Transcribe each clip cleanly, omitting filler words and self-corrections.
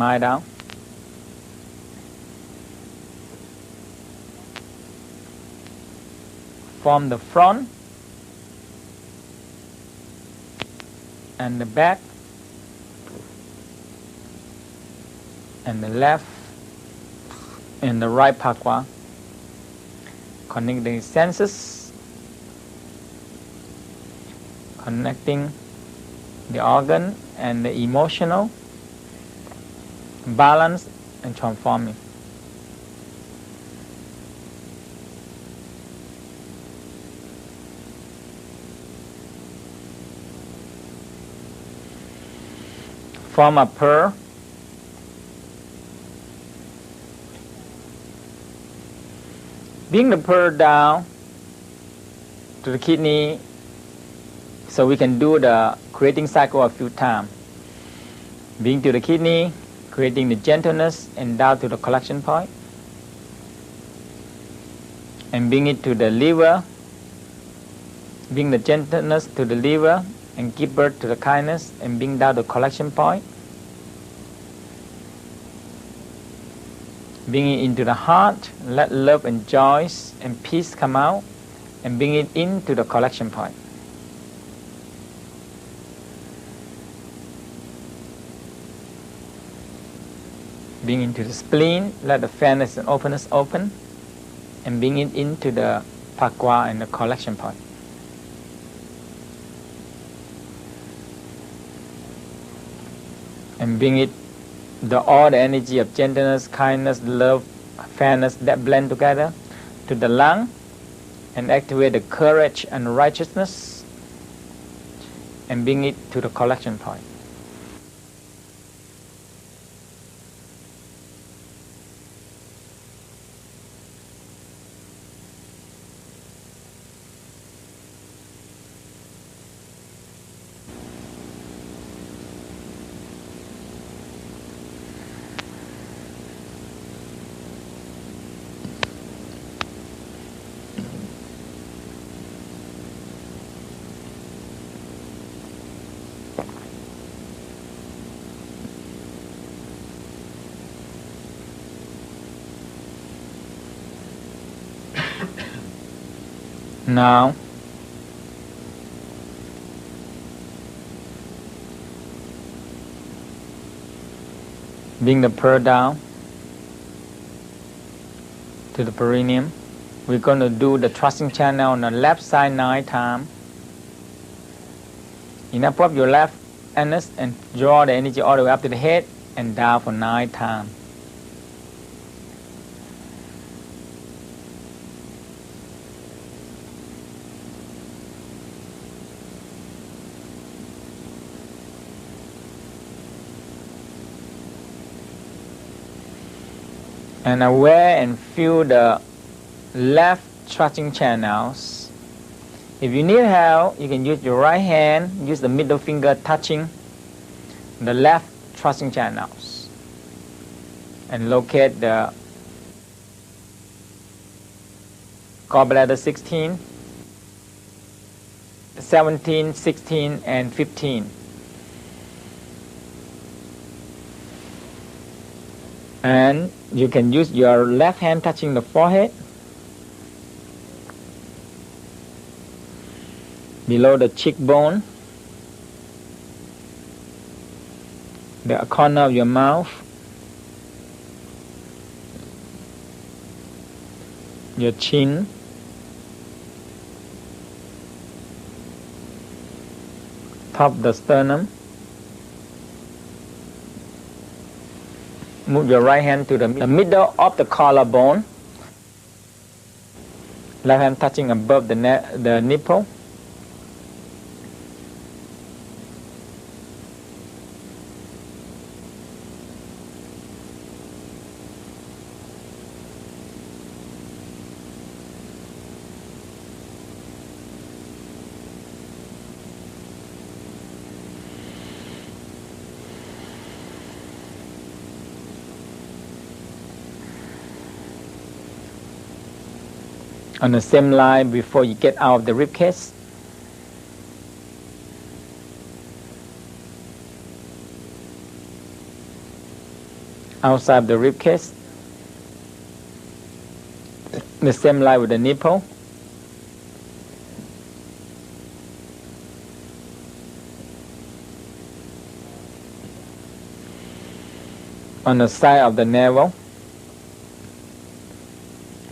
mind down. From the front and the back and the left and the right pakwa, connecting the senses, connecting the organ and the emotional, balance and transforming. Form a pearl. Bring the pearl down to the kidney so we can do the creating cycle a few times. Bring to the kidney, creating the gentleness and down to the collection point. And bring it to the liver. Bring the gentleness to the liver and give birth to the kindness and bring down the collection point. Bring it into the heart, let love and joy and peace come out and bring it into the collection point. Bring into the spleen, let the fairness and openness open and bring it into the pakwa and the collection point. And bring it, all the energy of gentleness, kindness, love, fairness that blend together to the lung and activate the courage and righteousness and bring it to the collection point. Now, bring the pearl down to the perineum. We're going to do the thrusting channel on the left side 9 times. Enough of your left anus and draw the energy all the way up to the head and down for 9 times. And aware and feel the left thrusting channels. If you need help, you can use your right hand, use the middle finger touching the left thrusting channels and locate the gallbladder 16, 17, 16 and 15. And you can use your left hand touching the forehead, below the cheekbone, the corner of your mouth, your chin, top of the sternum. Move your right hand to the middle of the collarbone. Left hand touching above the nipple. On the same line before you get out of the rib cage. outside of the rib cage. The same line with the nipple. On the side of the navel.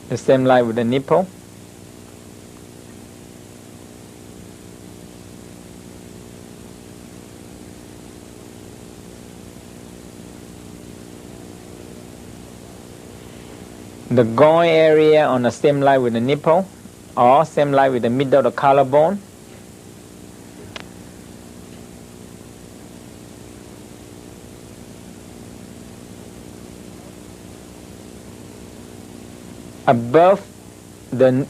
The same line with the nipple. The groin area on the same line with the nipple, or same line with the middle of the collarbone. Above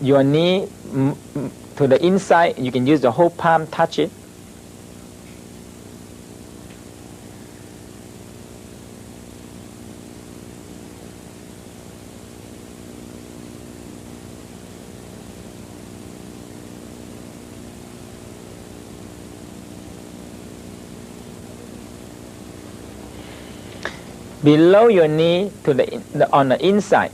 your knee to the inside, you can use the whole palm, touch it. Below your knee to on the inside.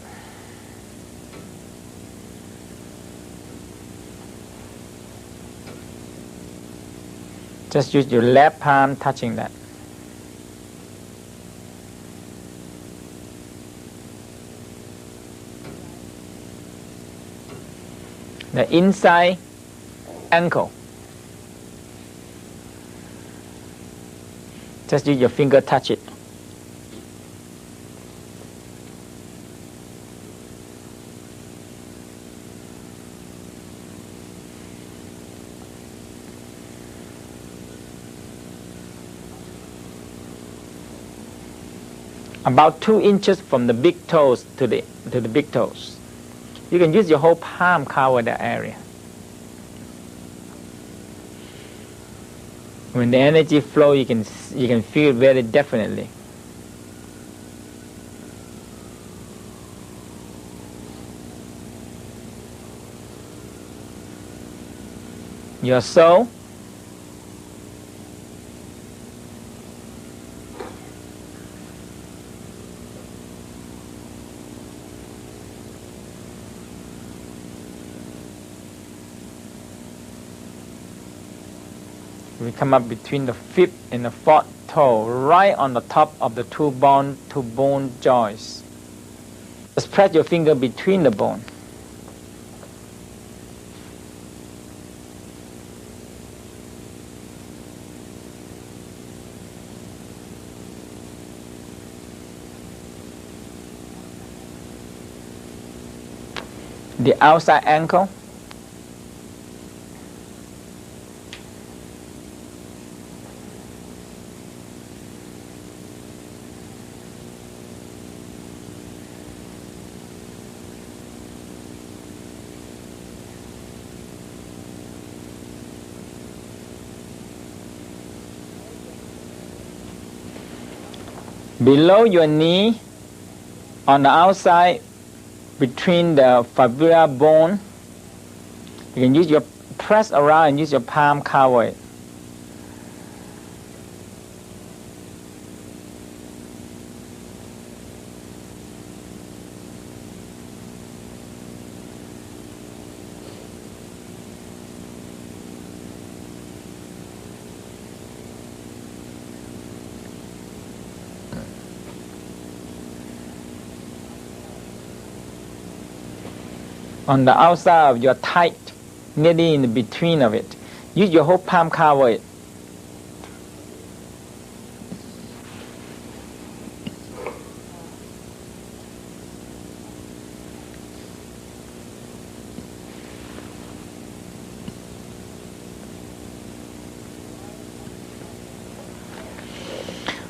Just use your left palm touching that. The inside ankle. Just use your finger, touch it. About 2 inches from the big toes to the big toes. You can use your whole palm cover that area. When the energy flow, you can feel it very definitely. Your soul. We come up between the 5th and the 4th toe, right on the top of the two bone joints. Just press your finger between the bone. The outside ankle. Below your knee, on the outside, between the fibula bone, you can use your press around and use your palm cover it. On the outside of your tight, nearly in the between of it. Use your whole palm cover it.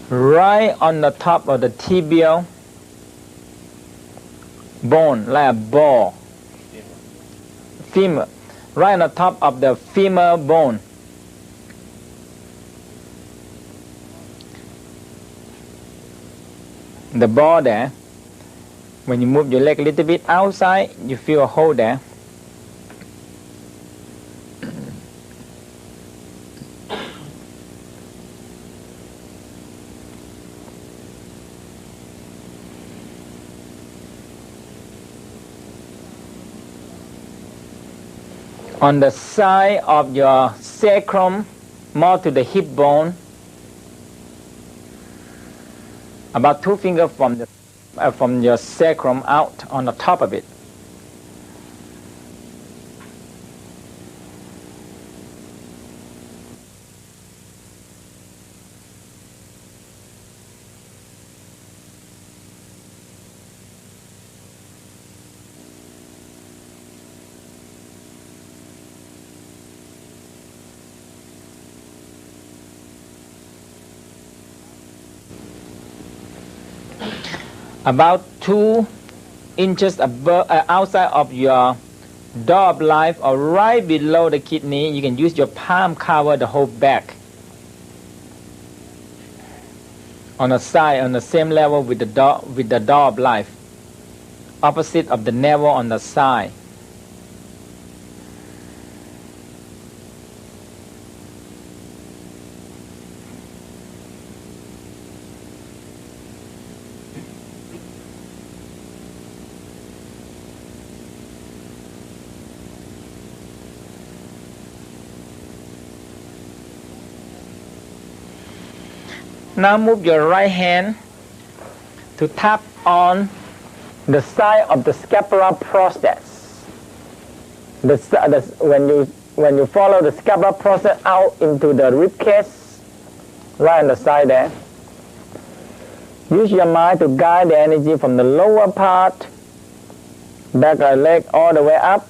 Right on the top of the tibial bone, like a ball. Femur, right on the top of the femur bone. The ball there, when you move your leg a little bit outside, you feel a hole there. On the side of your sacrum, more to the hip bone, about 2 fingers from your sacrum out on the top of it. About 2 inches above, outside of your door of life or right below the kidney, you can use your palm cover the whole back. On the side, on the same level with the door of life, opposite of the navel on the side. Now move your right hand to tap on the side of the scapular process. When you follow the scapular process out into the rib cage, right on the side there, use your mind to guide the energy from the lower part, back of the leg all the way up.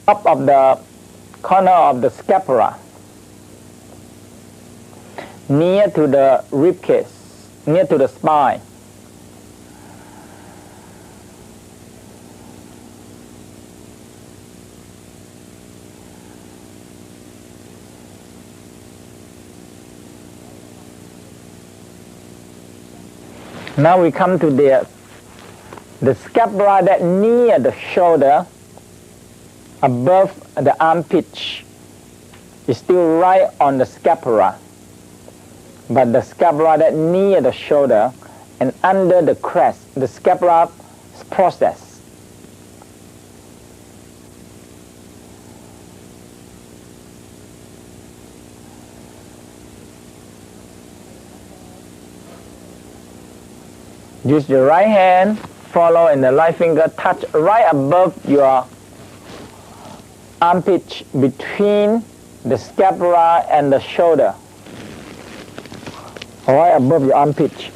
Top of the corner of the scapula, near to the rib cage, near to the spine. Now we come to the scapula that near the shoulder, above the armpit, is still right on the scapula, but the scapula that near the shoulder and under the crest, the scapular process. Use your right hand, follow, and the right finger touch right above your armpit, between the scapula and the shoulder, right above your armpit.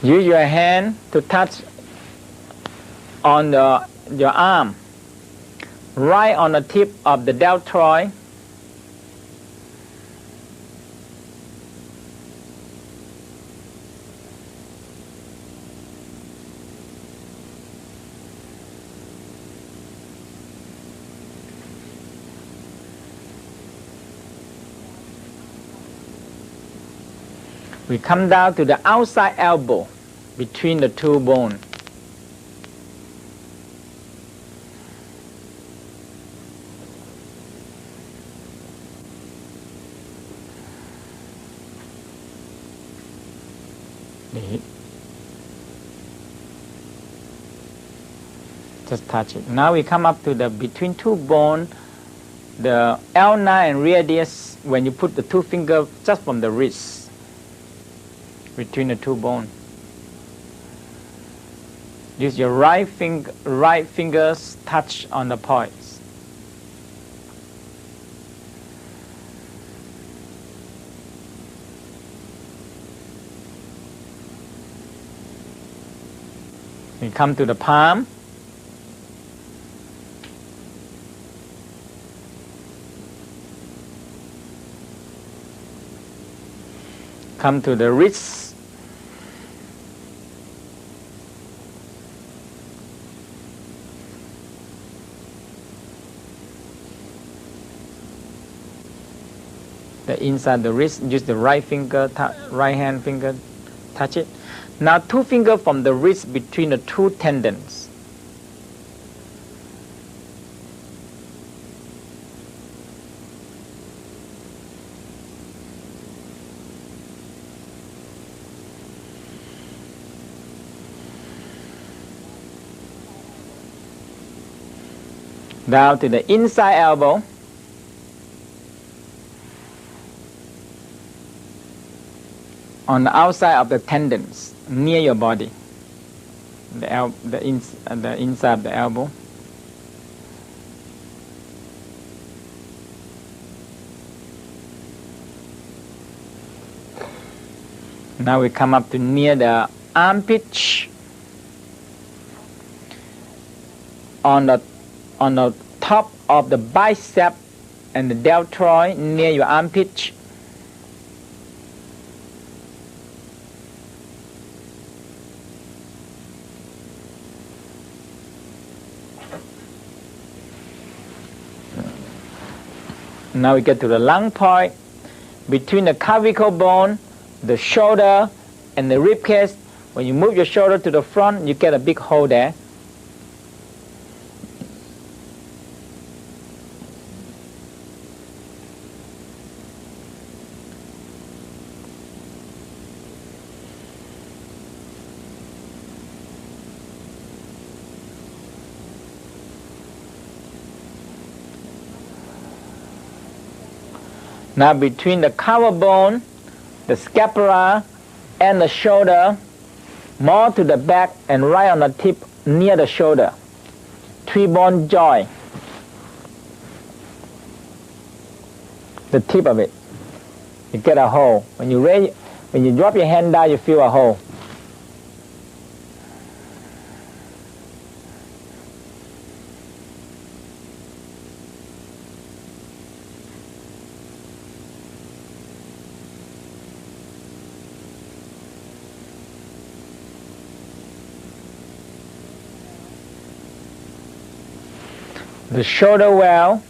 Use your hand to touch on your arm, right on the tip of the deltoid. We come down to the outside elbow between the 2 bones. Just touch it. Now we come up to the between 2 bones, the L9 and radius, when you put the 2 fingers just from the wrist, between the 2 bones. Use your right fingers touch on the points. We come to the palm. Come to the wrist. the inside the wrist. Use the right hand finger, touch it. Now 2 fingers from the wrist between the 2 tendons. Down to the inside elbow. On the outside of the tendons, near your body. The inside of the elbow. Now we come up to near the armpit. On the top of the bicep and the deltoid near your armpit. Now we get to the lung point, between the clavicle bone, the shoulder, and the rib cage. When you move your shoulder to the front, you get a big hole there. Now between the collarbone, the scapula, and the shoulder, more to the back and right on the tip near the shoulder, 3 bone joint, the tip of it, you get a hole. When you drop your hand down, you feel a hole. The shoulder well.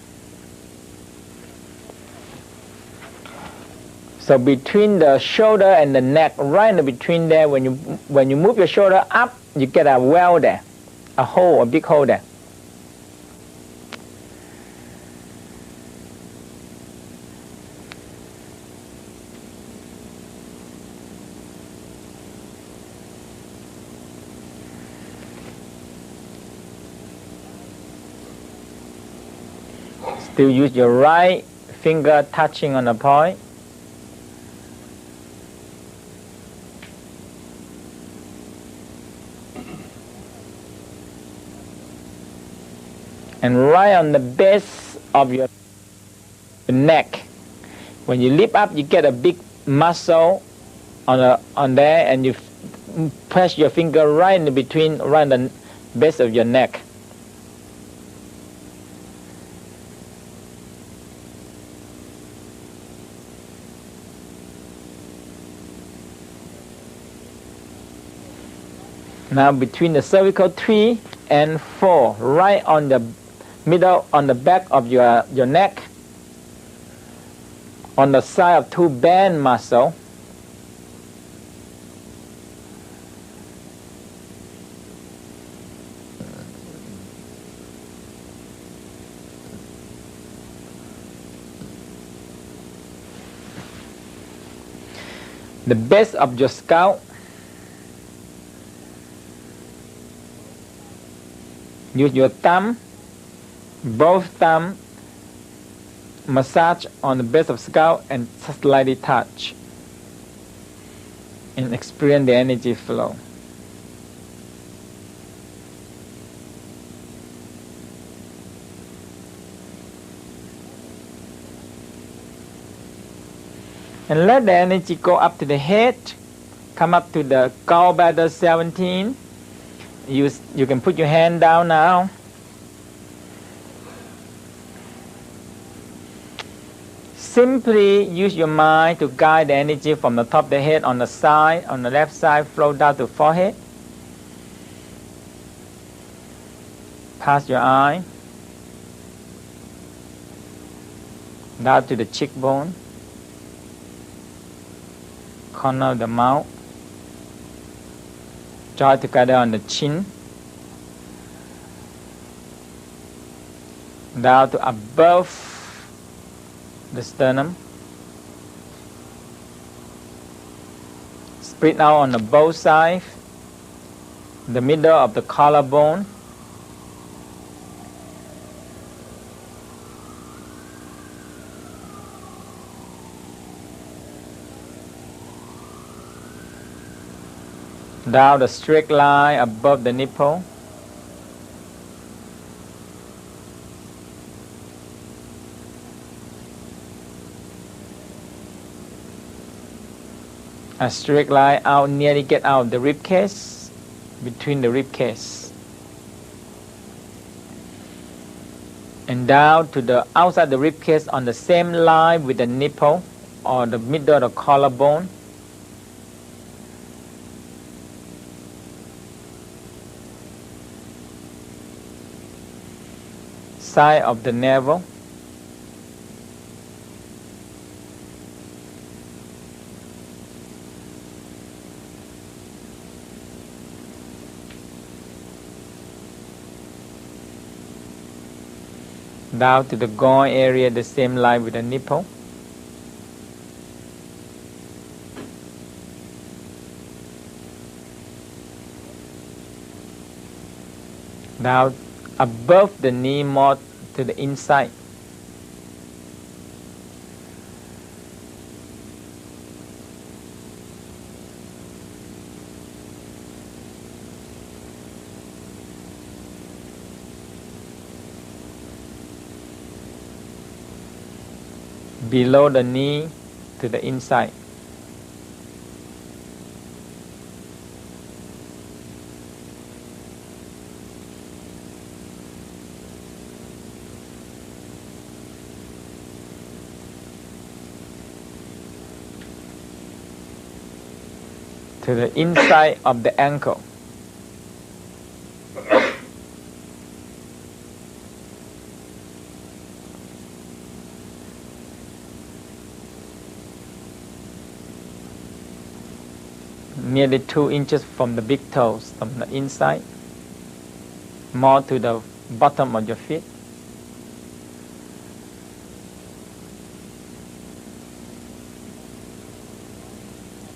So between the shoulder and the neck, right in between there, when you move your shoulder up, you get a well there, a hole, a big hole there. Still use your right finger touching on the point. And right on the base of your neck. When you lift up, you get a big muscle on there, and you press your finger right in between, right on the base of your neck. Now between the cervical 3 and 4, right on the middle, on the back of your neck, on the side of 2 band muscle. The base of your scalp. Use your thumb, both thumb, massage on the base of scalp and slightly touch, and experience the energy flow. And let the energy go up to the head, come up to the gallbladder 17. You can put your hand down now. Simply use your mind to guide the energy from the top of the head on the side, on the left side, flow down to forehead. Past your eye. Down to the cheekbone. corner of the mouth. Jaw together on the chin. Down to above the sternum. Spread out on the both sides. The middle of the collarbone. Down the straight line above the nipple. A straight line out, nearly get out the rib cage, between the rib cage. And down to the outside the rib cage on the same line with the nipple or the middle of the collarbone. Side of the navel. Down to the groin area, the same line with the nipple. Down above the knee, more to the inside. Below the knee to the inside. To the inside of the ankle. Nearly 2 inches from the big toes, from the inside, more to the bottom of your feet.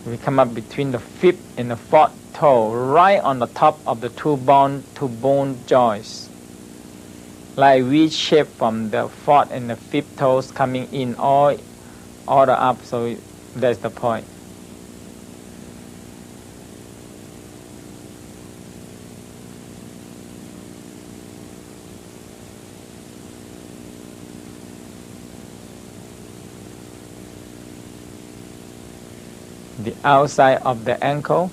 We come up between the 5th and the 4th toe, right on the top of the two bone joints. Like V shape from the 4th and the 5th toes coming in all the up, so that's the point. The outside of the ankle.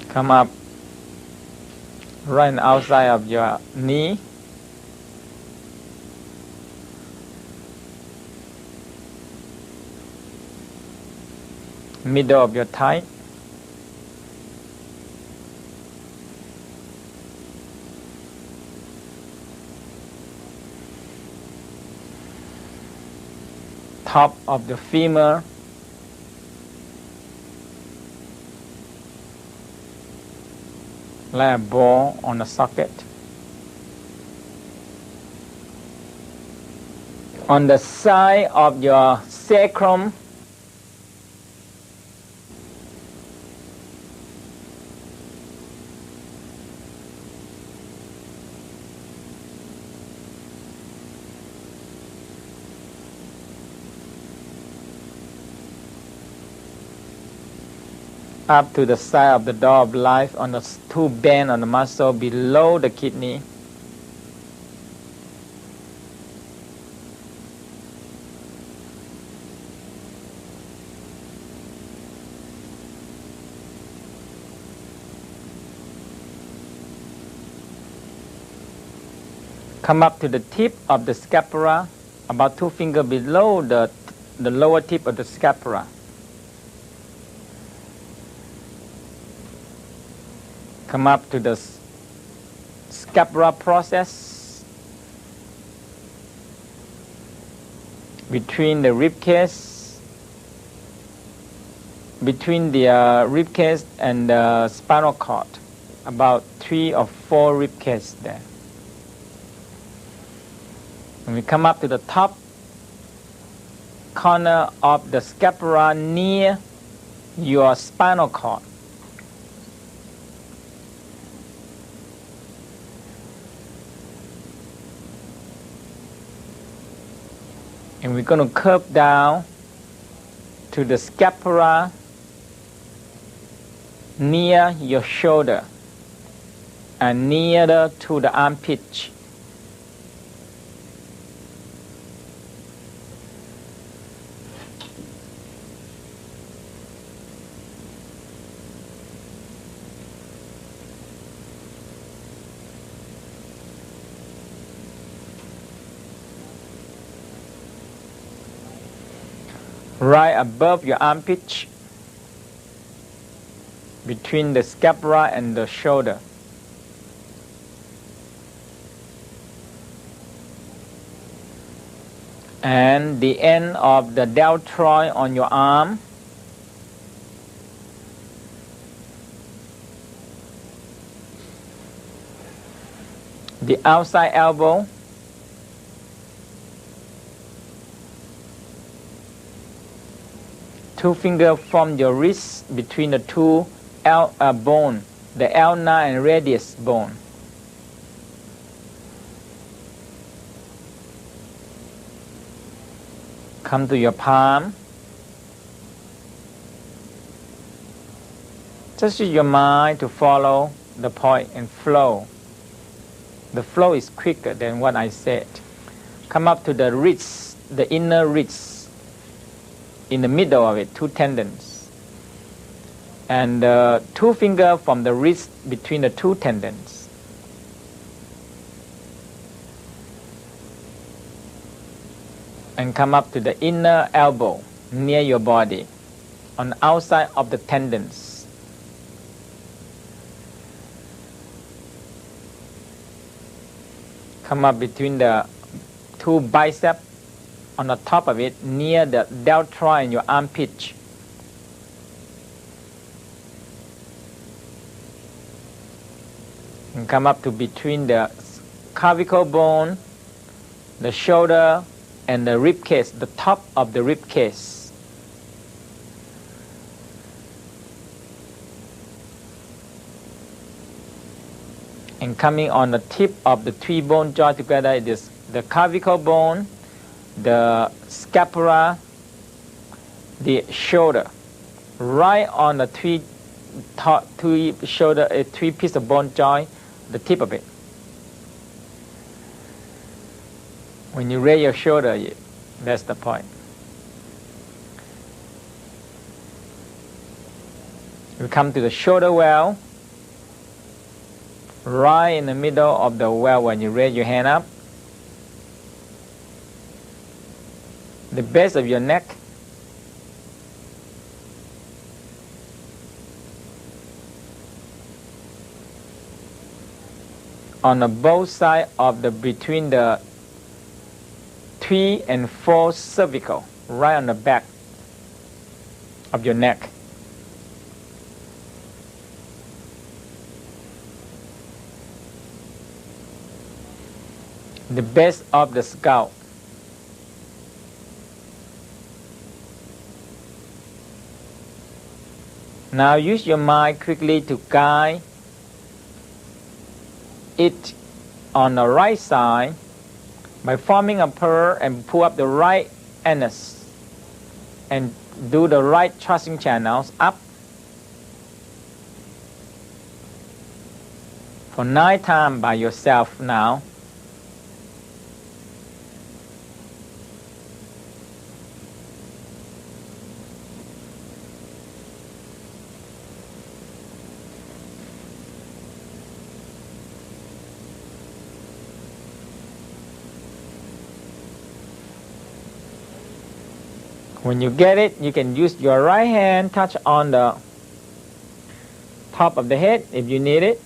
Come up right outside of your knee. Middle of your thigh. Top of the femur. Like a ball on a socket. On the side of your sacrum. Up to the side of the door of life on the two bend on the muscle below the kidney. Come up to the tip of the scapula, about 2 fingers below the the lower tip of the scapula. Come up to the scapula process between the rib cage, between the rib cage and the spinal cord, about 3 or 4 rib cages there. When we come up to the top corner of the scapula near your spinal cord, and we're going to curve down to the scapula near your shoulder and nearer to the armpit. Right above your armpit, between the scapula and the shoulder. And the end of the deltoid on your arm, the outside elbow, two fingers from your wrist between the two bone, the ulna and radius bone. Come to your palm. Just use your mind to follow the point and flow. The flow is quicker than what I said. Come up to the wrist, the inner wrist. In the middle of it, 2 tendons. And 2 fingers from the wrist between the 2 tendons. And come up to the inner elbow near your body, on the outside of the tendons. Come up between the 2 biceps, on the top of it, near the deltoid in your armpit. And come up to between the clavicle bone, the shoulder, and the rib cage, the top of the rib cage. And coming on the tip of the 3 bones joined together, it is the clavicle bone, the scapula, the shoulder, right on the 3 shoulder, 3 piece of bone joint, the tip of it. When you raise your shoulder, that's the point. You come to the shoulder well, right in the middle of the well when you raise your hand up. The base of your neck, on the both sides of the between the 3 and 4 cervical, right on the back of your neck. The base of the scalp. Now use your mind quickly to guide it on the right side by forming a pearl and pull up the right anus and do the right thrusting channels up for 9 times by yourself now. When you get it, you can use your right hand, touch on the top of the head if you need it,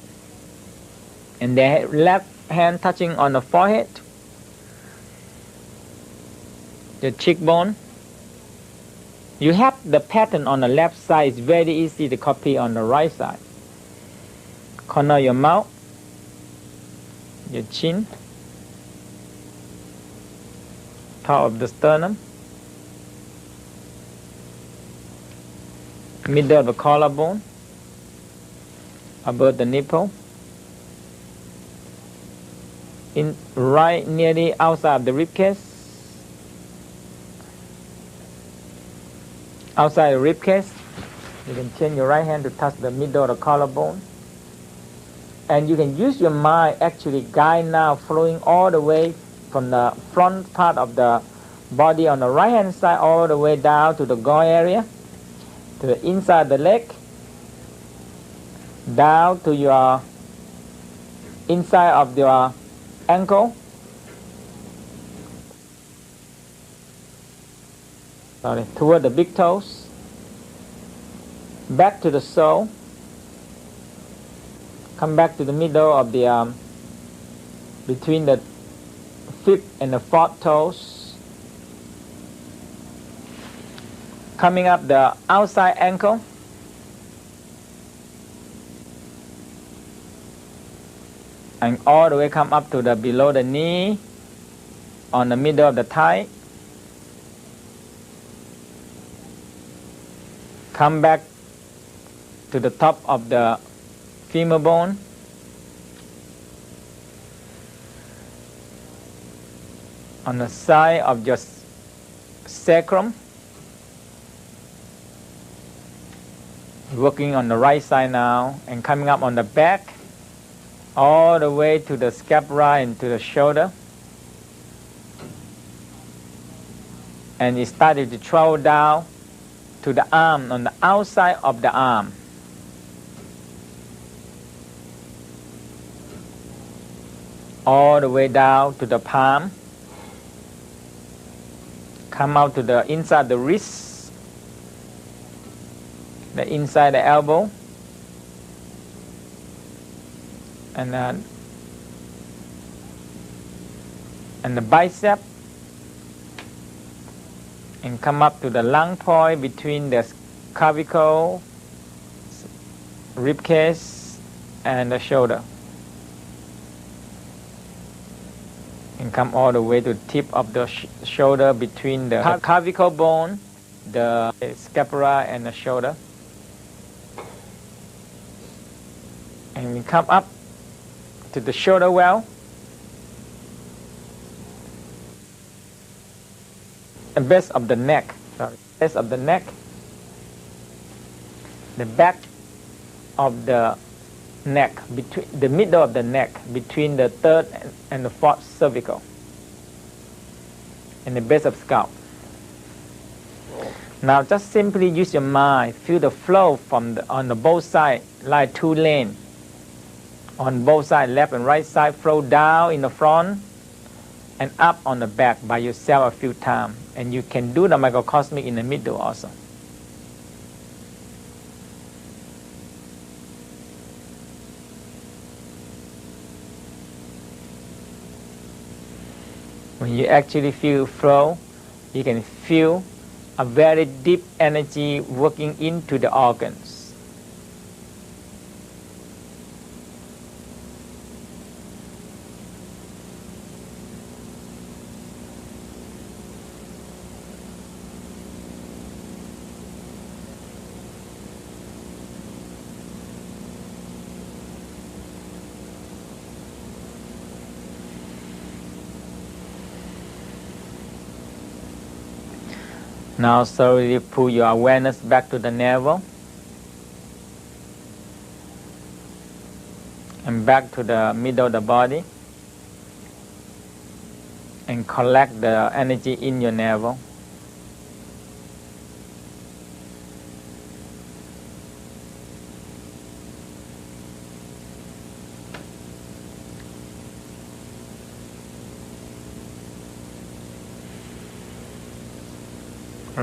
and the left hand touching on the forehead, the cheekbone. You have the pattern on the left side. It's very easy to copy on the right side. Corner of your mouth, your chin, top of the sternum, middle of the collarbone, above the nipple, in right nearly outside of the ribcage, outside the ribcage. You can change your right hand to touch the middle of the collarbone, and you can use your mind actually guide now, flowing all the way from the front part of the body on the right hand side all the way down to the groin area, to the inside of the leg, down to your inside of your ankle, toward the big toes, back to the sole, come back to the middle of the between the fifth and the fourth toes, coming up the outside ankle, and all the way come up to the below the knee, on the middle of the thigh. Come back to the top of the femur bone, on the side of your sacrum, working on the right side now, and coming up on the back, all the way to the scapula and to the shoulder. And it started to travel down to the arm, on the outside of the arm. All the way down to the palm. Come out to the inside the wrist, the inside the elbow, and the bicep, and come up to the lung point between the clavicle, rib cage, and the shoulder, and come all the way to the tip of the shoulder between the clavicle bone, the scapula, and the shoulder, and we come up to the shoulder well, the base of the neck, base of the neck, the back of the neck, between the middle of the neck, between the third and the fourth cervical, and the base of scalp. Now just simply use your mind, feel the flow from on the both sides, like two lanes, on both sides, left and right side, flow down in the front and up on the back by yourself a few times. And you can do the microcosmic in the middle also. When you actually feel flow, you can feel a very deep energy working into the organs. Now slowly pull your awareness back to the navel and back to the middle of the body, and collect the energy in your navel.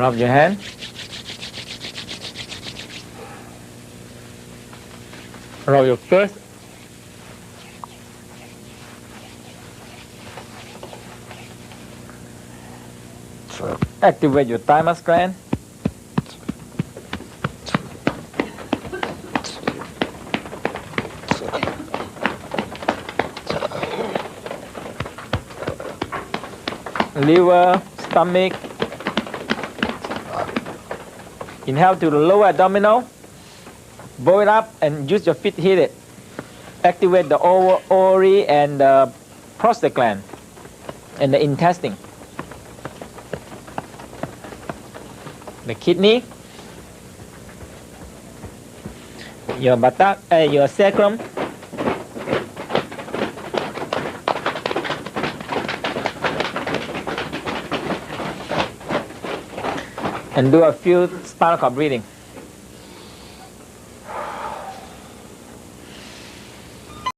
Rub your hand. Rub your face. Activate your thymus gland. Liver, stomach. Inhale to the lower abdominal. Blow it up and use your feet hit it. Activate the ovary and the prostate gland and the intestine. The kidney, your buttock, your sacrum, and do a few spinal cord breathing.